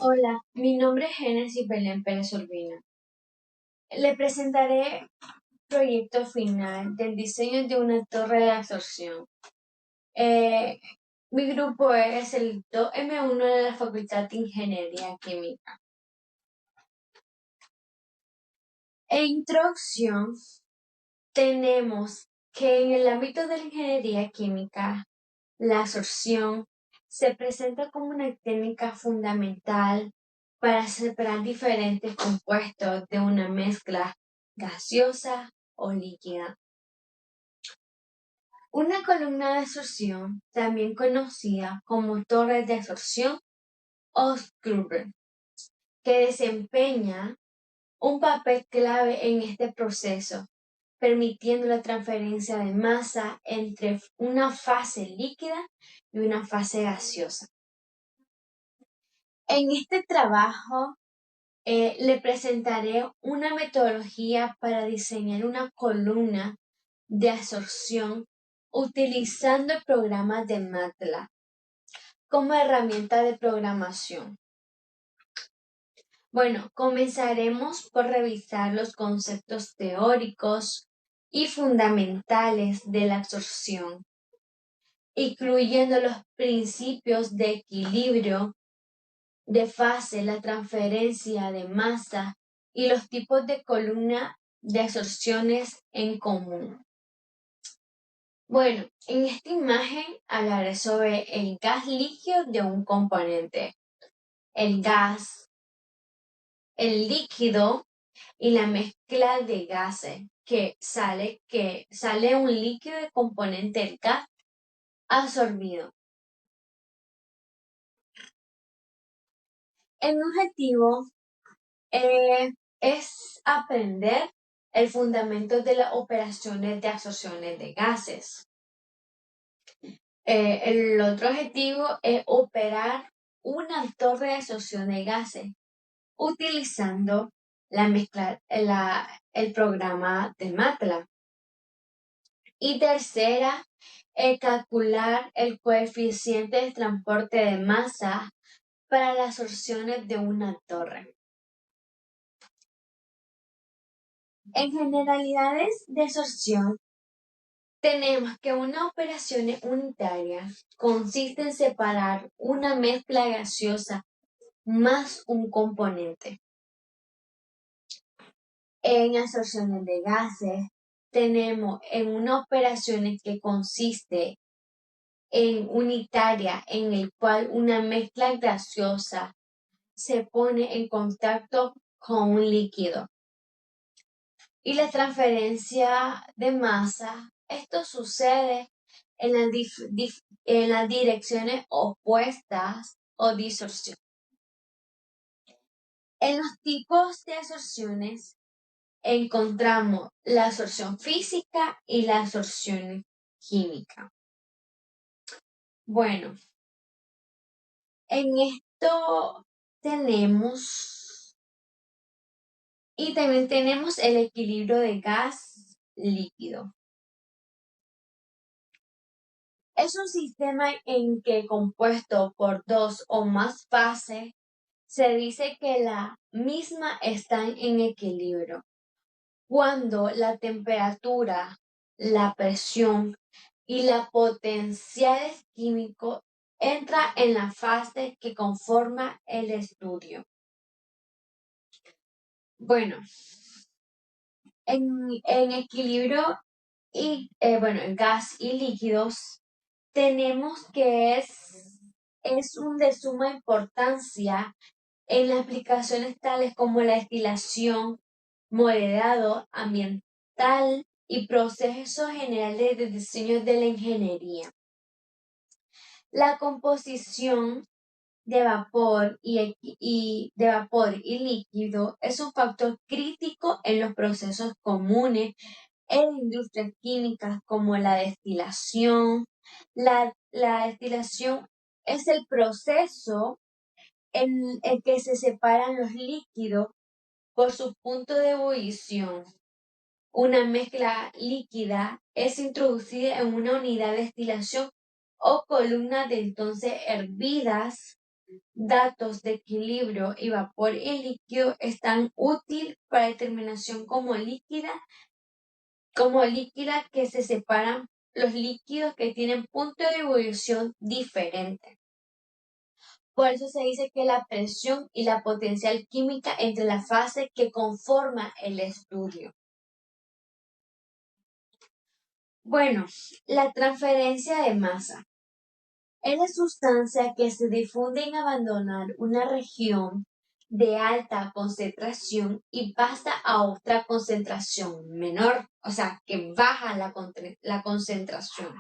Hola, mi nombre es Génesis Belén Pérez Urbina. Le presentaré el proyecto final del diseño de una torre de absorción. Mi grupo es el 2M1 de la Facultad de Ingeniería Química. En introducción, tenemos que en el ámbito de la ingeniería química, la absorción se presenta como una técnica fundamental para separar diferentes compuestos de una mezcla gaseosa o líquida. Una columna de absorción, también conocida como torre de absorción o scrubber, que desempeña un papel clave en este proceso, permitiendo la transferencia de masa entre una fase líquida y una fase gaseosa. En este trabajo le presentaré una metodología para diseñar una columna de absorción utilizando el programa de MATLAB como herramienta de programación. Bueno, comenzaremos por revisar los conceptos teóricos y fundamentales de la absorción, incluyendo los principios de equilibrio de fase, la transferencia de masa y los tipos de columna de absorciones en común. Bueno, en esta imagen hablaré sobre el gas líquido de un componente, el gas, el líquido y la mezcla de gases que sale un líquido de componente del gas absorbido. El objetivo es aprender el fundamento de las operaciones de absorciones de gases. El otro objetivo es operar una torre de absorción de gases utilizando el programa de MATLAB. Y tercera, calcular el coeficiente de transporte de masa para las absorciones de una torre. En generalidades de absorción, tenemos que una operación unitaria consiste en separar una mezcla gaseosa más un componente. En absorciones de gases, tenemos en una operación que consiste en unitaria en el cual una mezcla gaseosa se pone en contacto con un líquido. Y la transferencia de masa, esto sucede en las direcciones opuestas o disorción. En los tipos de absorciones encontramos la absorción física y la absorción química. Bueno, en esto tenemos y también tenemos el equilibrio de gas líquido. Es un sistema en que compuesto por dos o más fases se dice que la misma están en equilibrio. Cuando la temperatura, la presión y la potencial químico entra en la fase que conforma el estudio. Bueno, en equilibrio y en gas y líquidos tenemos que es un de suma importancia en las aplicaciones tales como la destilación, modelado ambiental y procesos generales de diseño de la ingeniería. La composición de vapor de vapor y líquido es un factor crítico en los procesos comunes en industrias químicas como la destilación. La destilación es el proceso en el que se separan los líquidos por su punto de ebullición. Una mezcla líquida es introducida en una unidad de destilación o columnas de entonces hervidas. Datos de equilibrio y vapor y líquido están útiles para determinación como líquida que se separan los líquidos que tienen punto de ebullición diferente. Por eso se dice que la presión y la potencial química entre las fases que conforman el estudio. Bueno, la transferencia de masa es la sustancia que se difunde en abandonar una región de alta concentración y pasa a otra concentración menor, o sea, que baja la concentración.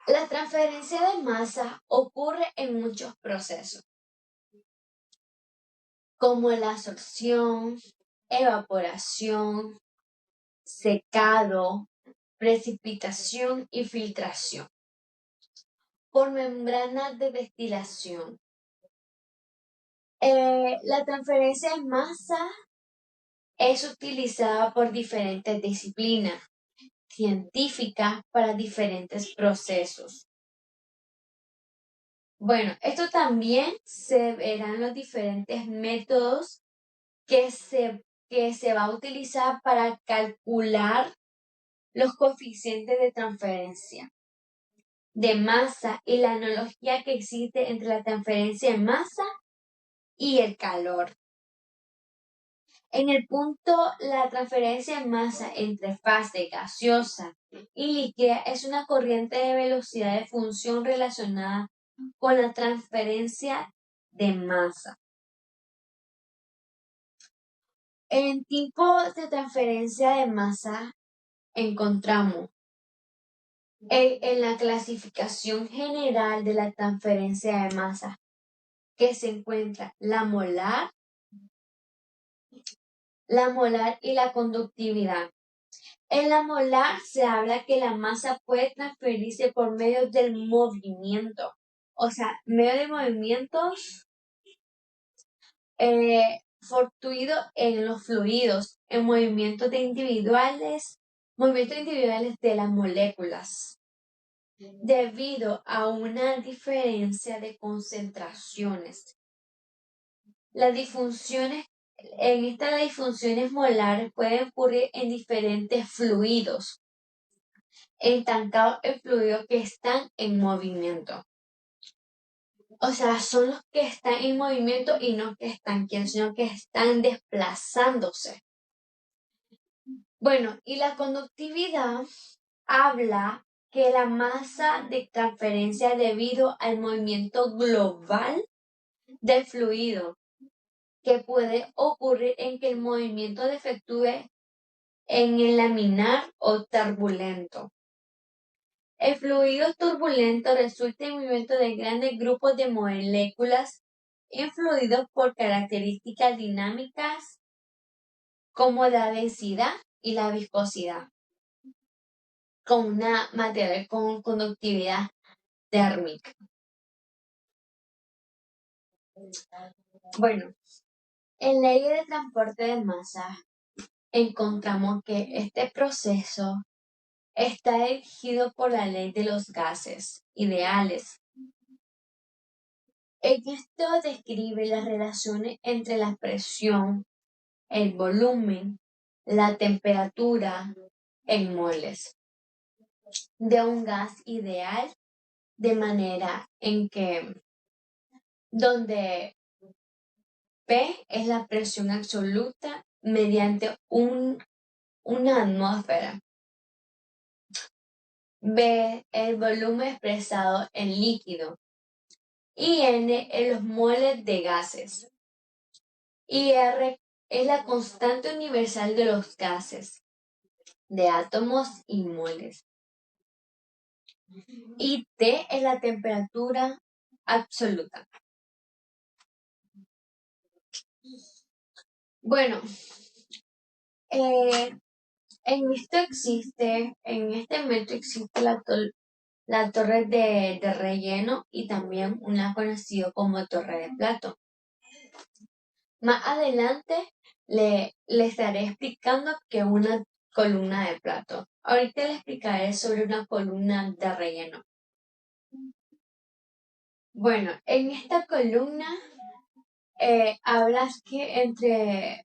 La transferencia de masa ocurre en muchos procesos, como la absorción, evaporación, secado, precipitación y filtración, por membranas de destilación. La transferencia de masa es utilizada por diferentes disciplinas científicas para diferentes procesos. Bueno, esto también se verán los diferentes métodos que se va a utilizar para calcular los coeficientes de transferencia de masa y la analogía que existe entre la transferencia de masa y el calor. En el punto, la transferencia de masa entre fase gaseosa y líquida es una corriente de velocidad de función relacionada con la transferencia de masa. En tipos de transferencia de masa encontramos en la clasificación general de la transferencia de masa que se encuentra la molar y la conductividad. En la molar se habla que la masa puede transferirse por medio del movimiento, o sea, medio de movimientos fortuitos en los fluidos, en movimientos individuales de las moléculas, debido a una diferencia de concentraciones. Las disfunciones molares pueden ocurrir en diferentes fluidos, estancados en fluidos que están en movimiento. O sea, son los que están en movimiento y no que están quietos, sino que están desplazándose. Bueno, y la conductividad habla que la masa de transferencia debido al movimiento global del fluido que puede ocurrir en que el movimiento se efectúe en el laminar o turbulento. El fluido turbulento resulta en movimiento de grandes grupos de moléculas influidos por características dinámicas como la densidad y la viscosidad, con una material con conductividad térmica. Bueno, en ley de transporte de masa encontramos que este proceso está dirigido por la ley de los gases ideales. En esto describe las relaciones entre la presión, el volumen, la temperatura en moles de un gas ideal, de manera en que donde P es la presión absoluta mediante una atmósfera. B, el volumen expresado en líquido. Y N en los moles de gases. Y R es la constante universal de los gases, de átomos y moles. Y T es la temperatura absoluta. Bueno, en este método existe la torre de relleno y también una conocida como torre de Plato. Más adelante le estaré explicando que una columna de Plato. Ahorita le explicaré sobre una columna de relleno. Bueno, en esta columna hablas que entre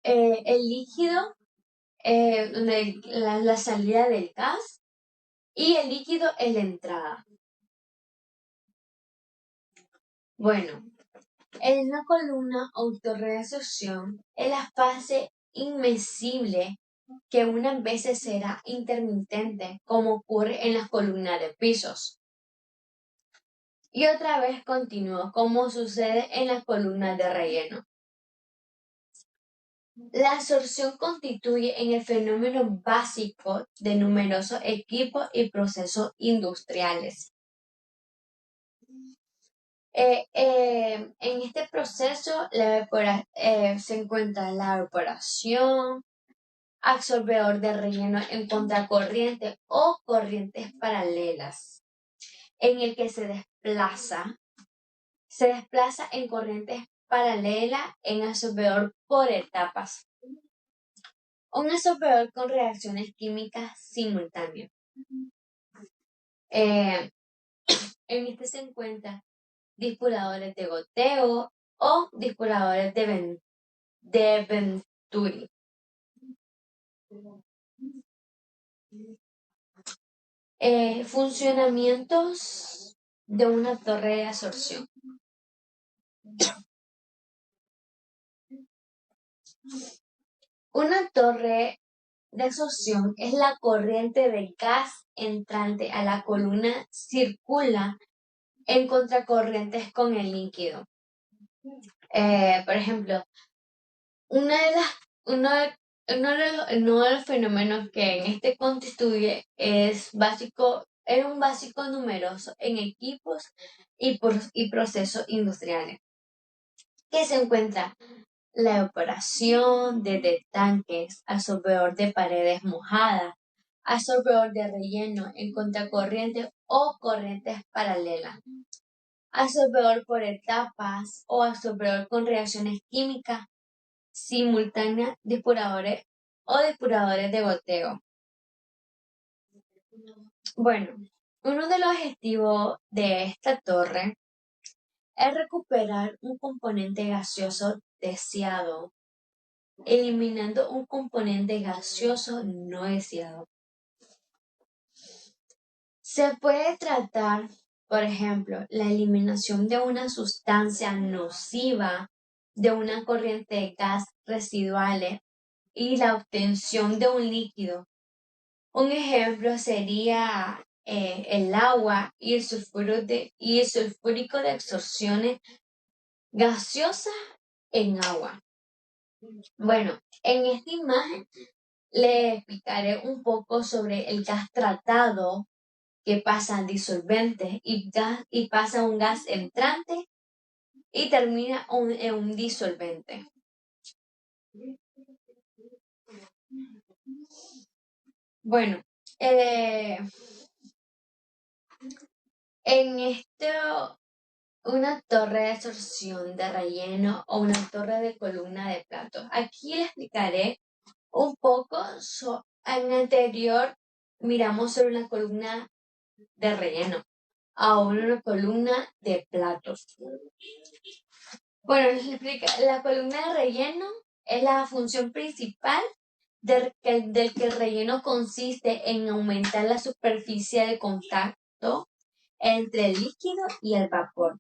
el líquido, la salida del gas, y el líquido es la entrada. Bueno, en una columna autorreabsorción es la fase inmesible que unas veces será intermitente, como ocurre en las columnas de pisos, y otra vez continúa, como sucede en las columnas de relleno. La absorción constituye en el fenómeno básico de numerosos equipos y procesos industriales. En este proceso se encuentra la evaporación, absorbedor de relleno en contracorriente o corrientes paralelas, en el que se desplaza en corrientes paralelas en absorbedor por etapas. Un absorbedor con reacciones químicas simultáneas. En este se encuentran dispuladores de goteo o dispuladores de Venturi. Funcionamientos de una torre de absorción. Una torre de absorción es la corriente de gas entrante a la columna circula en contracorrientes con el líquido. Por ejemplo, uno de los fenómenos que en este constituye es un básico numeroso en equipos y procesos industriales, que se encuentra la evaporación de tanques, absorbedor de paredes mojadas, absorbedor de relleno en contracorriente o corrientes paralelas, absorbedor por etapas o absorbedor con reacciones químicas simultáneas, depuradores de goteo. Bueno, uno de los objetivos de esta torre es recuperar un componente gaseoso deseado, eliminando un componente gaseoso no deseado. Se puede tratar, por ejemplo, la eliminación de una sustancia nociva de una corriente de gas residuales y la obtención de un líquido. Un ejemplo sería el agua y el sulfúrico de absorciones gaseosas en agua. Bueno, en esta imagen le explicaré un poco sobre el gas tratado que pasa disolvente y pasa un gas entrante y termina en un disolvente. Bueno, en esto, una torre de absorción de relleno o una torre de columna de platos. Aquí le explicaré un poco. En el anterior miramos sobre una columna de relleno, ahora una columna de platos. Bueno, les explico. La columna de relleno es la función principal del que el relleno consiste en aumentar la superficie de contacto entre el líquido y el vapor.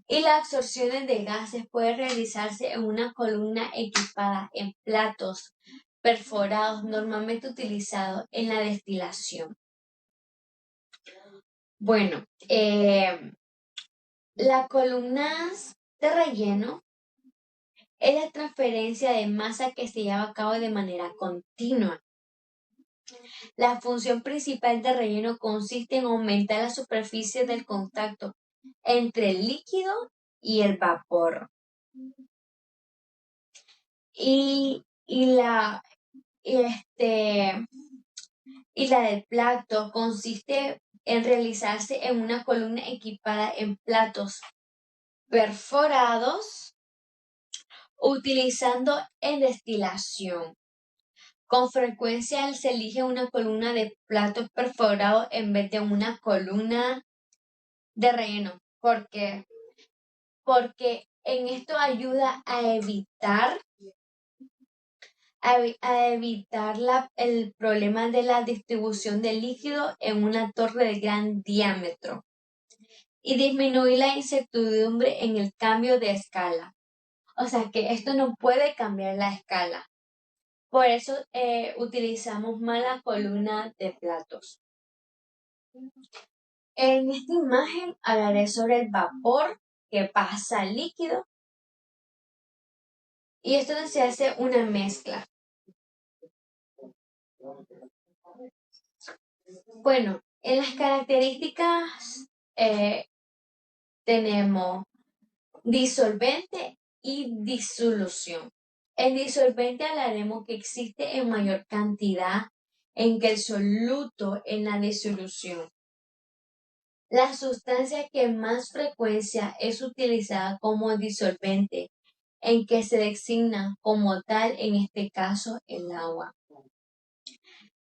Y las absorciones de gases pueden realizarse en una columna equipada en platos perforados normalmente utilizados en la destilación. Bueno, las columnas de relleno es la transferencia de masa que se lleva a cabo de manera continua. La función principal de relleno consiste en aumentar la superficie del contacto entre el líquido y el vapor. Y la del plato consiste en realizarse en una columna equipada en platos perforados utilizando en destilación. Con frecuencia se elige una columna de platos perforados en vez de una columna de relleno. ¿Por qué? Porque en esto ayuda a evitar el problema de la distribución del líquido en una torre de gran diámetro y disminuir la incertidumbre en el cambio de escala. O sea que esto no puede cambiar la escala. Por eso utilizamos más la columna de platos. En esta imagen hablaré sobre el vapor que pasa al líquido y esto se hace una mezcla. Bueno, en las características tenemos disolvente y disolución. En disolvente hablaremos que existe en mayor cantidad en que el soluto en la disolución. La sustancia que más frecuencia es utilizada como disolvente, en que se designa como tal, en este caso, el agua.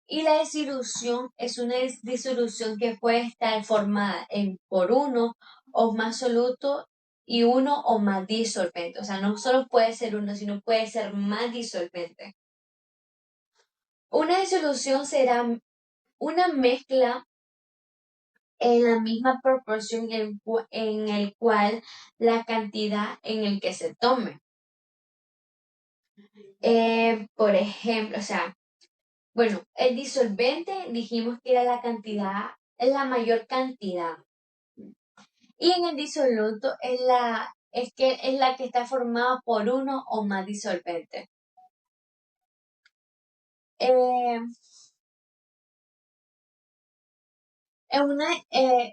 Y la disolución es una disolución que puede estar formada por uno o más soluto y uno o más disolvente. O sea, no solo puede ser uno, sino puede ser más disolvente. Una disolución será una mezcla en la misma proporción en el cual la cantidad en el que se tome. Por ejemplo, o sea, bueno, el disolvente dijimos que era la cantidad, es la mayor cantidad. Y en el disoluto es la que está formada por uno o más disolventes.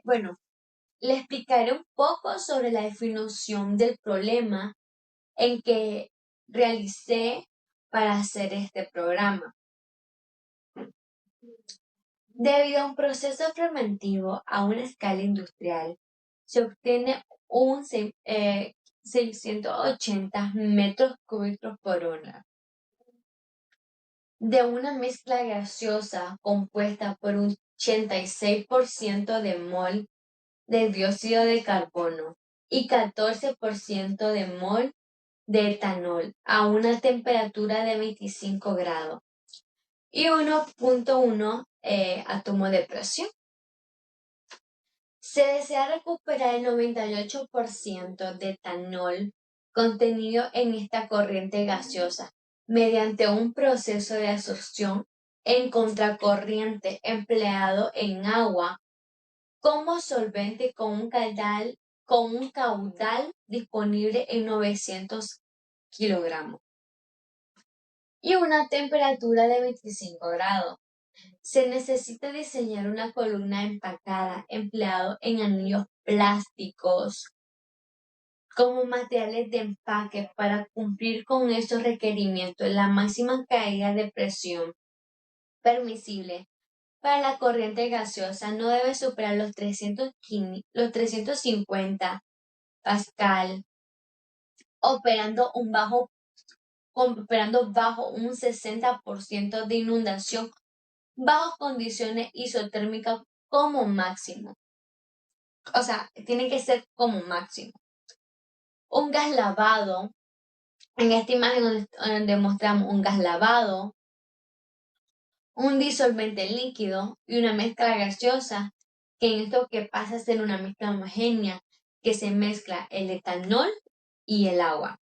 Bueno, le explicaré un poco sobre la definición del problema en que realicé para hacer este programa. Debido a un proceso fermentivo a una escala industrial, se obtiene un 680 metros cúbicos por hora de una mezcla gaseosa compuesta por un 86% de mol de dióxido de carbono y 14% de mol de etanol a una temperatura de 25 grados y 1.1 átomo de presión. Se desea recuperar el 98% de etanol contenido en esta corriente gaseosa mediante un proceso de absorción en contracorriente empleado en agua como solvente con un caudal disponible en 900 kilogramos y una temperatura de 25 grados. Se necesita diseñar una columna empacada empleado en anillos plásticos como materiales de empaque para cumplir con estos requerimientos. La máxima caída de presión permisible para la corriente gaseosa no debe superar los 350 pascal, operando bajo un 60% de inundación bajo condiciones isotérmicas como máximo. O sea, tiene que ser como máximo. Un gas lavado, en esta imagen donde mostramos un gas lavado, un disolvente líquido y una mezcla gaseosa, que en esto que pasa a ser una mezcla homogénea, que se mezcla el etanol y el agua.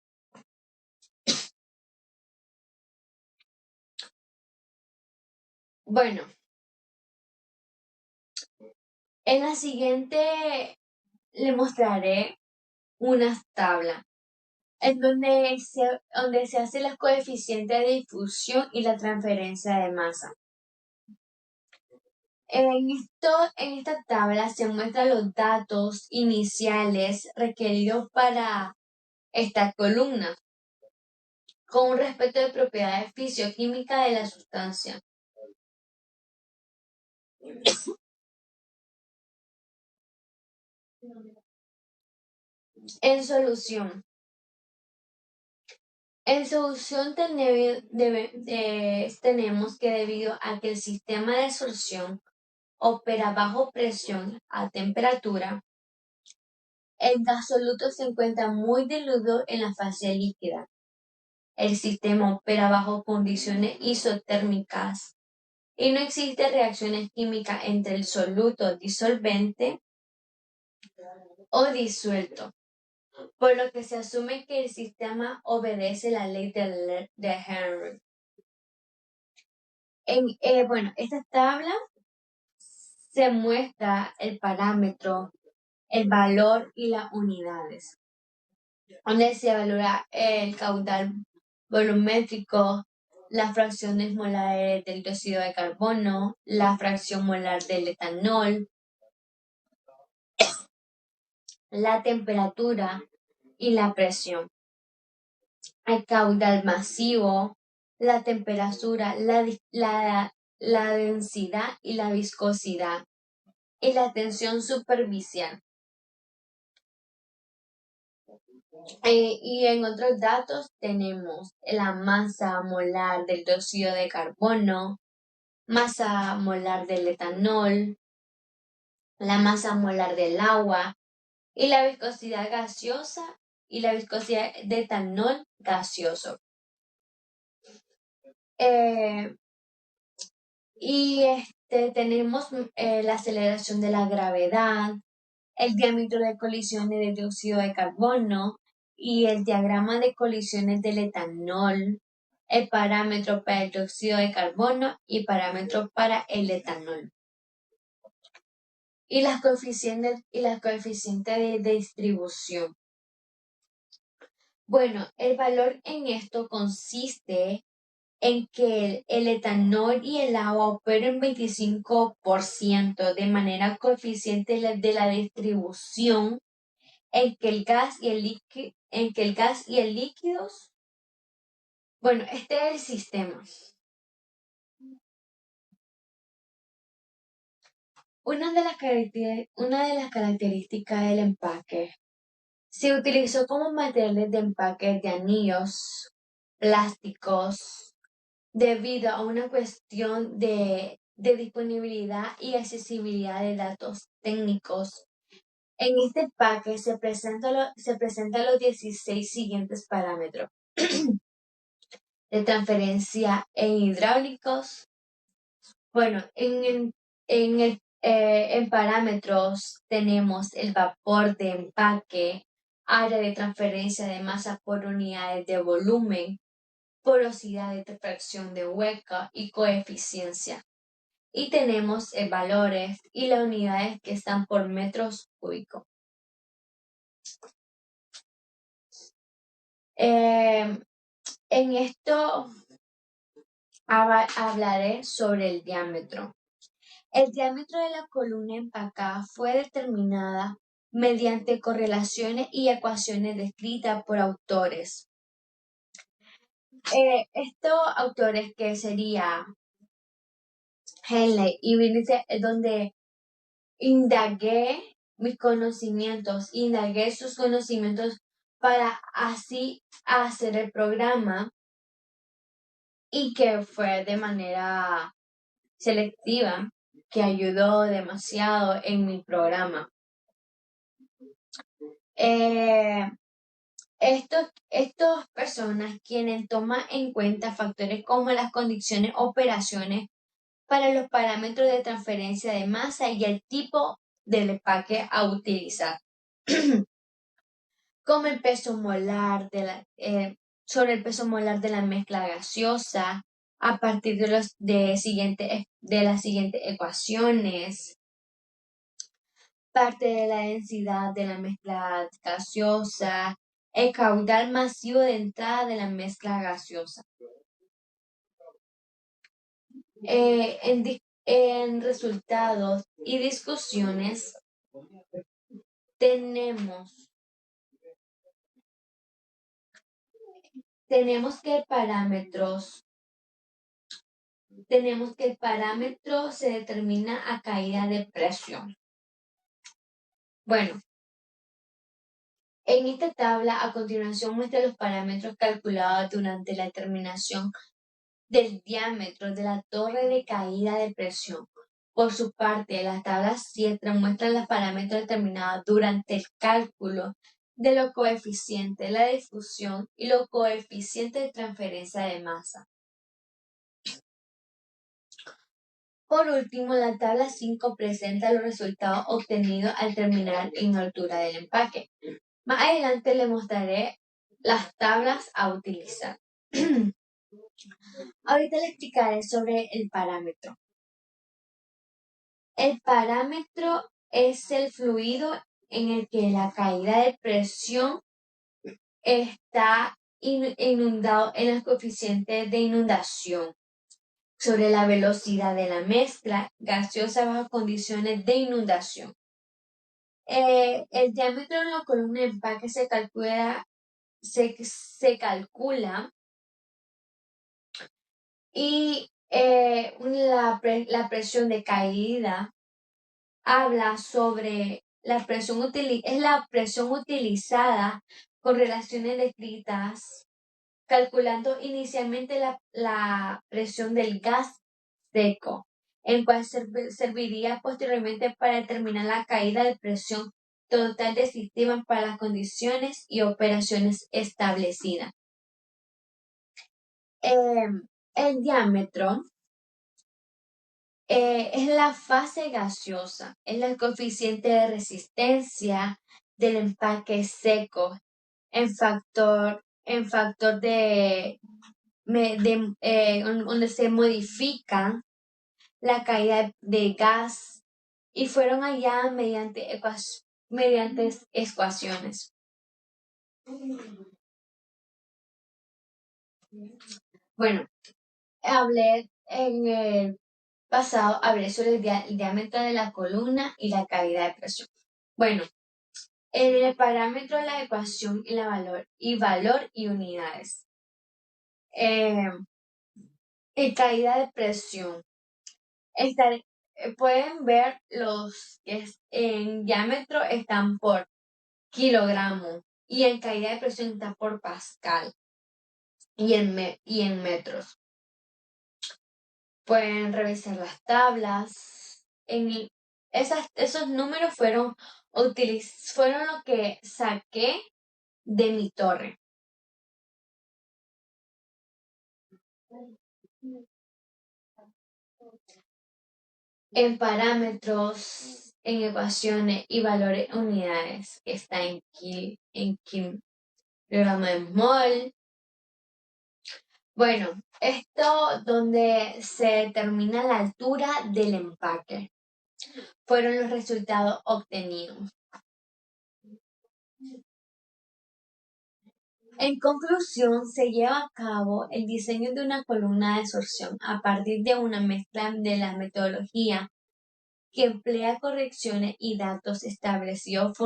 Bueno, en la siguiente le mostraré una tabla en donde se hace los coeficientes de difusión y la transferencia de masa. En esta tabla se muestran los datos iniciales requeridos para esta columna con respecto de propiedades fisioquímicas de la sustancia. En solución. En solución tenemos que debido a que el sistema de absorción opera bajo presión a temperatura, El gas soluto se encuentra muy diluido en la fase líquida. El sistema opera bajo condiciones isotérmicas y no existen reacciones químicas entre el soluto disolvente o disuelto, por lo que se asume que el sistema obedece la ley de Henry. Bueno, esta tabla se muestra el parámetro, el valor y las unidades, donde se evalúa el caudal volumétrico, las fracciones molares del dióxido de carbono, la fracción molar del etanol, la temperatura y la presión, el caudal masivo, la temperatura, la densidad y la viscosidad, y la tensión superficial. Y en otros datos tenemos la masa molar del dióxido de carbono, masa molar del etanol, la masa molar del agua y la viscosidad gaseosa y la viscosidad de etanol gaseoso. Tenemos la aceleración de la gravedad, el diámetro de colisiones de dióxido de carbono y el diagrama de colisiones del etanol, el parámetro para el dióxido de carbono y parámetro para el etanol. Y las coeficientes de distribución. Bueno, el valor en esto consiste en que el etanol y el agua operen 25% de manera coeficiente de la distribución en que el gas y el líquidos, bueno, este es el sistema. Una de las características del empaque se utilizó como materiales de empaque de anillos, plásticos, debido a una cuestión de disponibilidad y accesibilidad de datos técnicos. En este empaque se presentan los 16 siguientes parámetros de transferencia en hidráulicos. Bueno, en parámetros tenemos el vapor de empaque, área de transferencia de masa por unidades de volumen, porosidad de fracción de hueca y coeficiencia. Y tenemos valores y las unidades que están por metros cúbicos. En esto hablaré sobre el diámetro. El diámetro de la columna empacada fue determinada mediante correlaciones y ecuaciones descritas por autores. Estos autores que sería Henley y Vinicius, es donde indagué sus conocimientos para así hacer el programa y que fue de manera selectiva, que ayudó demasiado en mi programa. Estas personas quienes toman en cuenta factores como las condiciones operaciones para los parámetros de transferencia de masa y el tipo del empaque a utilizar, como el peso molar sobre el peso molar de la mezcla gaseosa a partir de las siguientes ecuaciones, parte de la densidad de la mezcla gaseosa, el caudal masivo de entrada de la mezcla gaseosa. En resultados y discusiones tenemos que el parámetro se determina a caída de presión. Bueno, en esta tabla a continuación muestra los parámetros calculados durante la determinación del diámetro de la torre de caída de presión Por su parte, la tabla 7 muestra los parámetros determinados durante el cálculo de los coeficientes de la difusión y los coeficientes de transferencia de masa. Por último, la tabla 5 presenta los resultados obtenidos al terminar en la altura del empaque. Más adelante le mostraré las tablas a utilizar. Ahorita le explicaré sobre el parámetro. El parámetro es el fluido en el que la caída de presión está inundado en los coeficientes de inundación sobre la velocidad de la mezcla gaseosa bajo condiciones de inundación. El diámetro en la columna de empaque se calcula y la presión de caída habla sobre la presión utilizada con relaciones descritas, calculando inicialmente la presión del gas seco, el cual serviría posteriormente para determinar la caída de presión total del sistema para las condiciones y operaciones establecidas. El diámetro es la fase gaseosa, es el coeficiente de resistencia del empaque seco en factor donde se modifica la caída de gas y fueron halladas mediante ecuaciones. Bueno, hablé en el pasado, hablé sobre el diámetro de la columna y la caída de presión. Bueno, en el parámetro de la ecuación y valor y unidades. Y caída de presión. Pueden ver los que en diámetro están por kilogramo y en caída de presión está por pascal y en metros. Pueden revisar las tablas. Esos números fueron lo que saqué de mi torre. En parámetros, en ecuaciones y valores unidades, está en kilogramo de mol. Bueno, esto donde se determina la altura del empaque. Fueron los resultados obtenidos. En conclusión, se lleva a cabo el diseño de una columna de absorción a partir de una mezcla de la metodología que emplea correcciones y datos establecidos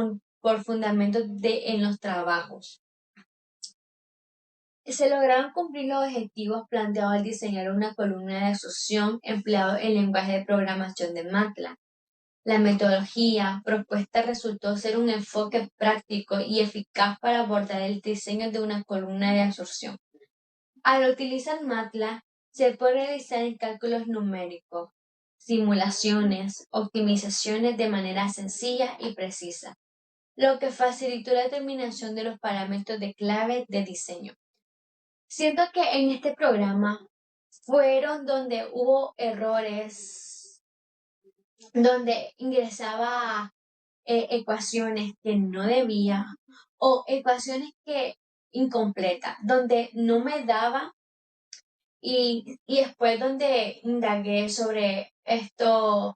por fundamentos en los trabajos. Se lograron cumplir los objetivos planteados al diseñar una columna de absorción empleado el lenguaje de programación de MATLAB. La metodología propuesta resultó ser un enfoque práctico y eficaz para abordar el diseño de una columna de absorción. Al utilizar MATLAB, se puede realizar cálculos numéricos, simulaciones, optimizaciones de manera sencilla y precisa, lo que facilitó la determinación de los parámetros de clave de diseño. Siento que en este programa fueron donde hubo errores, donde ingresaba ecuaciones que no debía o ecuaciones que incompletas, donde no me daba y después donde indagué sobre esto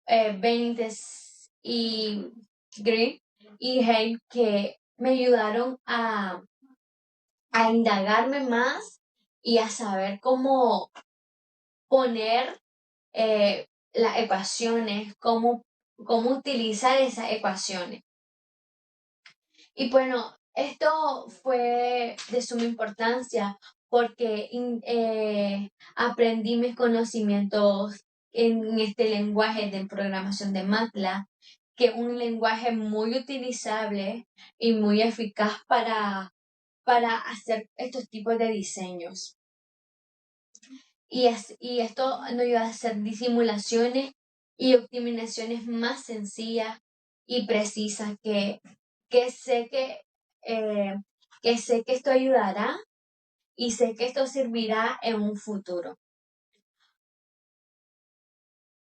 Benítez y Green y Hay que me ayudaron a indagarme más y a saber cómo poner las ecuaciones, cómo utilizar esas ecuaciones. Y bueno, esto fue de suma importancia porque aprendí mis conocimientos en este lenguaje de programación de MATLAB, que es un lenguaje muy utilizable y muy eficaz para hacer estos tipos de diseños. Y esto nos iba a hacer simulaciones y optimizaciones más sencillas y precisas que sé que sé que esto ayudará y sé que esto servirá en un futuro.